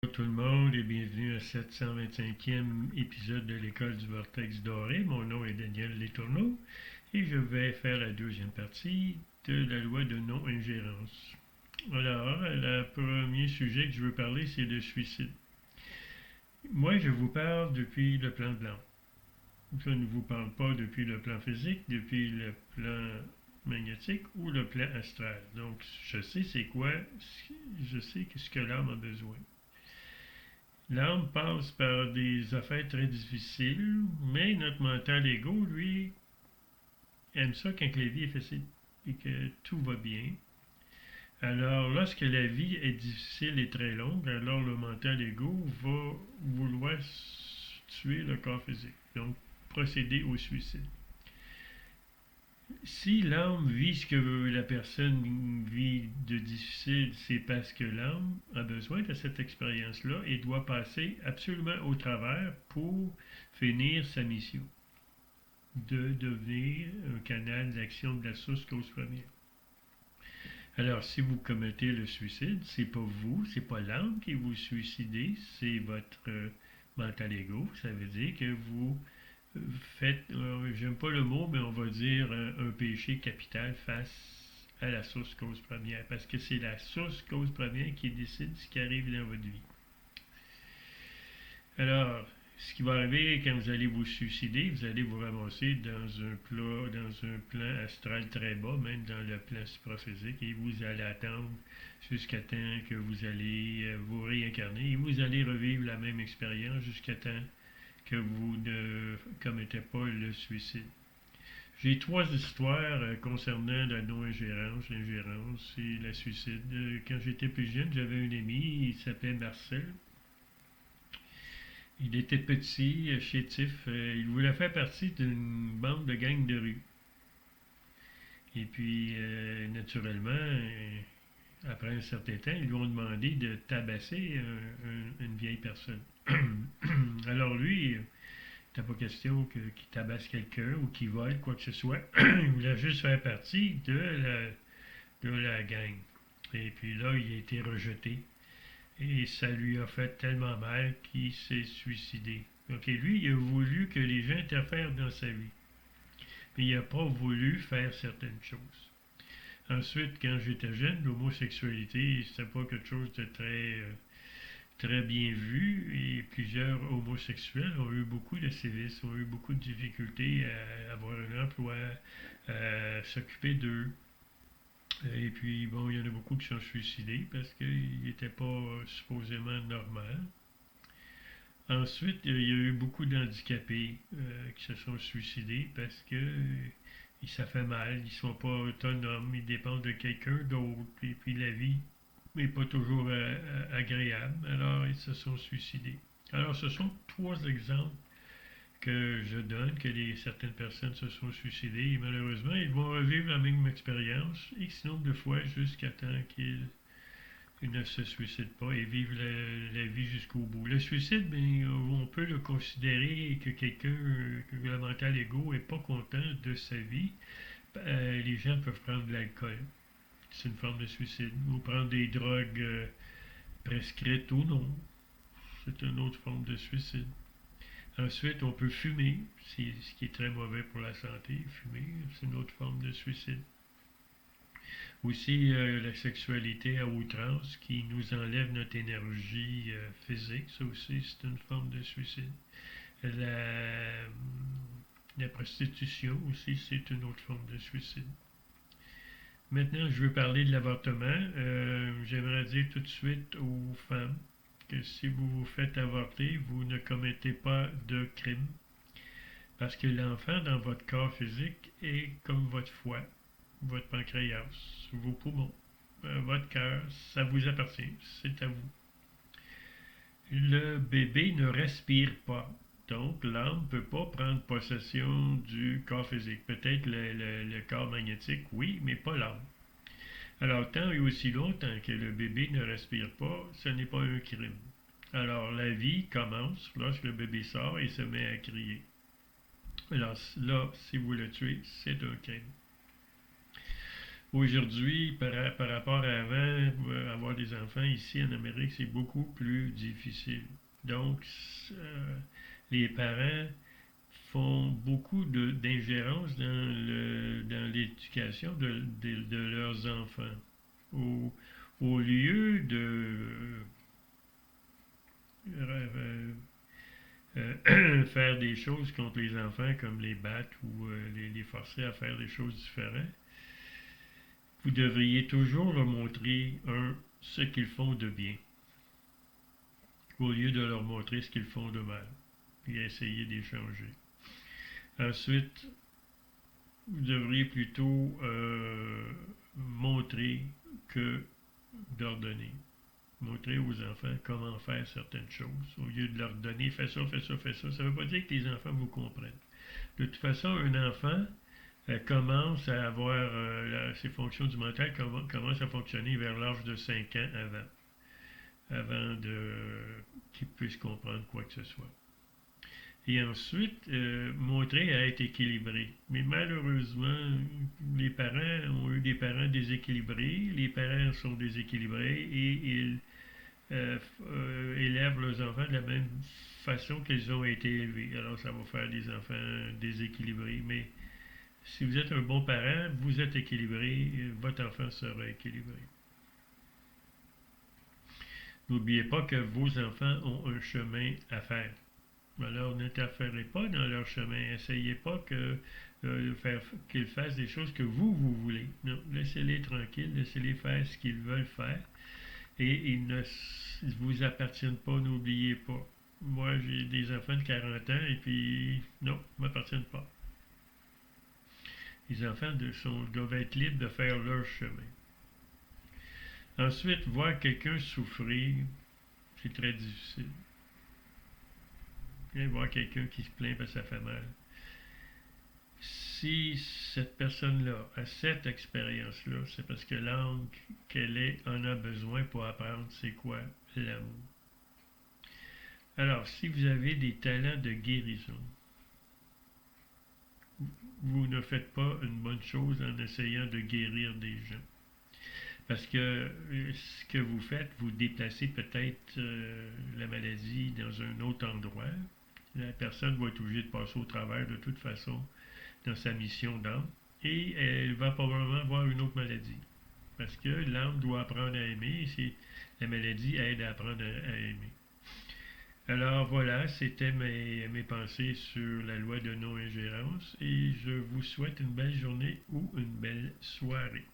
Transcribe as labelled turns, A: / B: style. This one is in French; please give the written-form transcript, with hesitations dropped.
A: Bonjour tout le monde et bienvenue à 725e épisode de l'École du Vortex Doré. Mon nom est Daniel Letourneau et je vais faire la deuxième partie de la loi de non-ingérence. Alors, le premier sujet que je veux parler, c'est le suicide. Moi, je vous parle depuis le plan blanc. Je ne vous parle pas depuis le plan physique, depuis le plan magnétique ou le plan astral. Donc, je sais c'est quoi, je sais ce que l'âme a besoin. L'âme passe par des affaires très difficiles, mais notre mental égo, lui, aime ça quand la vie est facile et que tout va bien. Alors, lorsque la vie est difficile et très longue, alors le mental égo va vouloir tuer le corps physique, donc procéder au suicide. Si l'âme vit ce que la personne vit de difficile, c'est parce que l'âme a besoin de cette expérience-là et doit passer absolument au travers pour finir sa mission de devenir un canal d'action de la source cause première. Alors, si vous commettez le suicide, c'est pas vous, c'est pas l'âme qui vous suicidez, c'est votre mental ego. Ça veut dire que vous faites, j'aime pas le mot, mais on va dire un péché capital face à la source cause première, parce que c'est la source cause première qui décide ce qui arrive dans votre vie. Alors, ce qui va arriver quand vous allez vous suicider, vous allez vous ramasser dans un plan astral très bas, même dans le plan supraphysique, et vous allez attendre jusqu'à temps que vous allez vous réincarner, et vous allez revivre la même expérience jusqu'à temps que vous ne commettez pas le suicide. J'ai trois histoires concernant la non-ingérence, l'ingérence et le suicide. Quand j'étais plus jeune, j'avais un ami, il s'appelait Marcel. Il était petit, chétif, il voulait faire partie d'une bande de gangs de rue. Et puis, naturellement, après un certain temps, ils lui ont demandé de tabasser une vieille personne. Alors lui, t'as pas question qu'il tabasse quelqu'un ou qu'il vole quoi que ce soit. Il voulait juste faire partie de la gang. Et puis là, il a été rejeté. Et ça lui a fait tellement mal qu'il s'est suicidé. Donc lui, il a voulu que les gens interfèrent dans sa vie. Mais il n'a pas voulu faire certaines choses. Ensuite, quand j'étais jeune, l'homosexualité, c'était pas quelque chose de très bien vu et plusieurs homosexuels ont eu beaucoup de sévices, ont eu beaucoup de difficultés à avoir un emploi, à s'occuper d'eux. Et puis, bon, il y en a beaucoup qui sont suicidés parce qu'ils n'étaient pas supposément normal. Ensuite, il y a eu beaucoup d'handicapés qui se sont suicidés parce que ça fait mal, ils ne sont pas autonomes, ils dépendent de quelqu'un d'autre, et puis la vie n'est pas toujours agréable, alors ils se sont suicidés. Alors, ce sont trois exemples que je donne, que certaines personnes se sont suicidées, et malheureusement, ils vont revivre la même expérience, X nombre de fois, jusqu'à temps qu'ils ne se suicident pas et vivent la vie jusqu'au bout. Le suicide, bien, on peut le considérer que quelqu'un, que le mental égo n'est pas content de sa vie. Les gens peuvent prendre de l'alcool. C'est une forme de suicide. Ou prendre des drogues prescrites ou non. C'est une autre forme de suicide. Ensuite, on peut fumer, c'est ce qui est très mauvais pour la santé. Fumer, c'est une autre forme de suicide. Aussi, la sexualité à outrance qui nous enlève notre énergie physique, ça aussi, c'est une forme de suicide. La, la prostitution aussi, c'est une autre forme de suicide. Maintenant, je veux parler de l'avortement. J'aimerais dire tout de suite aux femmes que si vous vous faites avorter, vous ne commettez pas de crime. Parce que l'enfant dans votre corps physique est comme votre foie, votre pancréas, vos poumons, votre cœur, ça vous appartient, c'est à vous. Le bébé ne respire pas, donc l'âme ne peut pas prendre possession du corps physique. Peut-être le corps magnétique, oui, mais pas l'âme. Alors, tant et aussi longtemps que le bébé ne respire pas, ce n'est pas un crime. Alors, la vie commence lorsque le bébé sort et se met à crier. Alors là, si vous le tuez, c'est un crime. Aujourd'hui, par rapport à avant, avoir des enfants. Ici, en Amérique, c'est beaucoup plus difficile. Donc, les parents font beaucoup d'ingérence dans l'éducation de leurs enfants. Au, au lieu de euh, faire des choses contre les enfants, comme les battre ou les forcer à faire des choses différentes, vous devriez toujours leur montrer, ce qu'ils font de bien, au lieu de leur montrer ce qu'ils font de mal, et essayer d'échanger. Ensuite, vous devriez plutôt montrer que d'ordonner. Montrer aux enfants comment faire certaines choses, au lieu de leur donner fais ça, fais ça, fais ça. Ça ne veut pas dire que les enfants vous comprennent. De toute façon, un enfant commence à avoir ses fonctions du mental commencent à fonctionner vers l'âge de 5 ans avant qu'il puisse comprendre quoi que ce soit. Et ensuite, montrer à être équilibré. Mais malheureusement, les parents ont eu des parents déséquilibrés, les parents sont déséquilibrés et ils élèvent leurs enfants de la même façon qu'ils ont été élevés. Alors ça va faire des enfants déséquilibrés. Mais si vous êtes un bon parent, vous êtes équilibré, votre enfant sera équilibré. N'oubliez pas que vos enfants ont un chemin à faire. Alors n'interférez pas dans leur chemin. Essayez pas qu'ils fassent des choses que vous voulez. Non, laissez-les tranquilles, laissez-les faire ce qu'ils veulent faire. Et ils ne vous appartiennent pas, n'oubliez pas. Moi, j'ai des enfants de 40 ans et puis, non, ils ne m'appartiennent pas. Les enfants doivent être libres de faire leur chemin. Ensuite, voir quelqu'un souffrir, c'est très difficile. Voir quelqu'un qui se plaint parce que ça fait mal. Si cette personne-là a cette expérience-là, c'est parce que l'âme qu'elle est en a besoin pour apprendre c'est quoi l'amour. Alors, si vous avez des talents de guérison, vous ne faites pas une bonne chose en essayant de guérir des gens. Parce que ce que vous faites, vous déplacez peut-être la maladie dans un autre endroit. La personne va être obligée de passer au travers de toute façon dans sa mission d'âme et elle va probablement avoir une autre maladie. Parce que l'âme doit apprendre à aimer et la maladie aide à apprendre à aimer. Alors voilà, c'était mes pensées sur la loi de non-ingérence et je vous souhaite une belle journée ou une belle soirée.